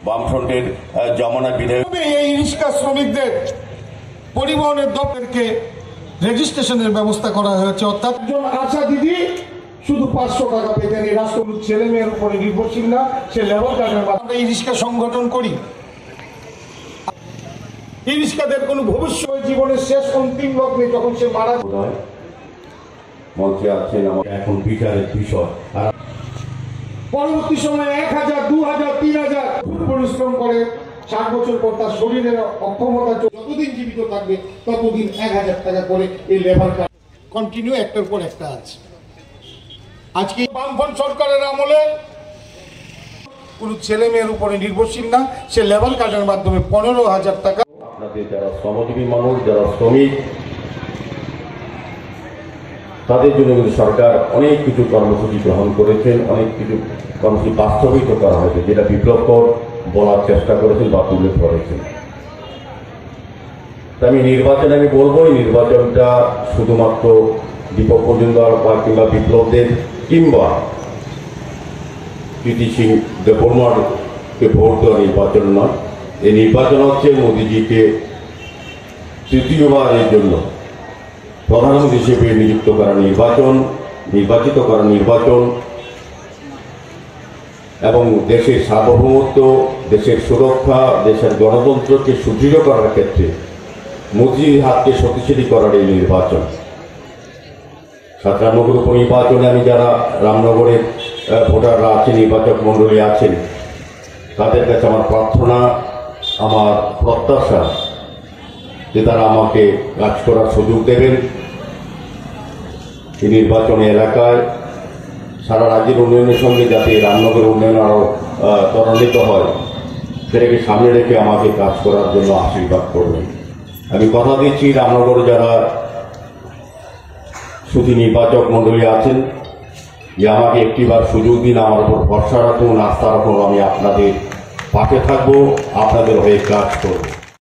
বামফ্রন্টের জমানা বিধায়ক। এই রিক্সা শ্রমিকদের পরিবহনের দপ্তরকে রেজিস্ট্রেশনের ব্যবস্থা করা হয়েছে, অর্থাৎ একজন আশা দিদি শুধু 500 টাকা পেতেন। এই রাষ্ট্র ছেলে মেয়ের উপরে নির্ভরশীল না, সে লেবার কার্ডের মাধ্যমে এই রিক্সা সংগঠন করি। এই রিক্সাদের কোনো ভবিষ্যৎ জীবনের শেষ অন্তিম লগ্নে যখন সে মারা যায়, মঞ্চে আছেন আমাকে এখন বিচারের বিষয়। আর পরবর্তী সময়ে 1000, 2000, 3000 পরিশ্রম করে 60 বছর পর তার শরীরের অক্ষমতা যতদিন জীবিত থাকবে ততদিন 1000 টাকা করে এই লেবার কার্ড কন্টিনিউ একটার পর একটা আছে। আজকে বামফ্রন্ট সরকারের আমলে কোনো ছেলে মেয়ের উপরে নির্ভরশীল না, সে লেবার কার্ডের মাধ্যমে 15,000 টাকা। আপনাদের যারা শ্রমজীবী মানুষ, যারা শ্রমিক, তাদের জন্য কিন্তু সরকার অনেক কিছু কর্মসূচি গ্রহণ করেছেন, অনেক কিছু কর্মসূচি বাস্তবায়িত করা হয়েছে, যেটা বিপ্লবকর বলার চেষ্টা করেছেন বা তুলে ধরেছেন। আমি বলবো এই নির্বাচনটা শুধুমাত্র দীপক মজুমদার বা কিংবা বিপ্লবদের কিংবা প্রীতি সিং দেববর্মাকে ভোট দেওয়া নির্বাচন নয়। এই নির্বাচন হচ্ছে মোদীজিকে তৃতীয়বারের জন্য প্রধানমন্ত্রী হিসেবে নিযুক্ত করা নির্বাচন, নির্বাচিত করা নির্বাচন এবং দেশের সার্বভৌমত্ব, দেশের সুরক্ষা, দেশের গণতন্ত্রকে সুদৃঢ় করার ক্ষেত্রে মোদীর হাতকে শক্তিশালী করার এই নির্বাচন। 57 নম্বর উপনির্বাচনে আমি যারা রামনগরের ভোটাররা আছেন, নির্বাচক মণ্ডলী আছেন, তাদের কাছে আমার প্রার্থনা, আমার প্রত্যাশা যে তারা আমাকে কাজ করার সুযোগ দেবেন। এই নির্বাচনী এলাকায় সারা রাজ্যের উন্নয়নের সঙ্গে যাতে রামনগরের উন্নয়ন আরও ত্বরান্বিত হয়, সেটাকে সামনে রেখে আমাকে কাজ করার জন্য আশীর্বাদ করবেন। আমি কথা দিচ্ছি, রামনগরে যারা শুধু নির্বাচক মণ্ডলী আছেন, যে আমাকে একটিবার সুযোগ দিন, আমার উপর ভরসা রাখুন, আস্থা রাখুন, আমি আপনাদের পাশে থাকবো, আপনাদের হয়ে কাজ করব।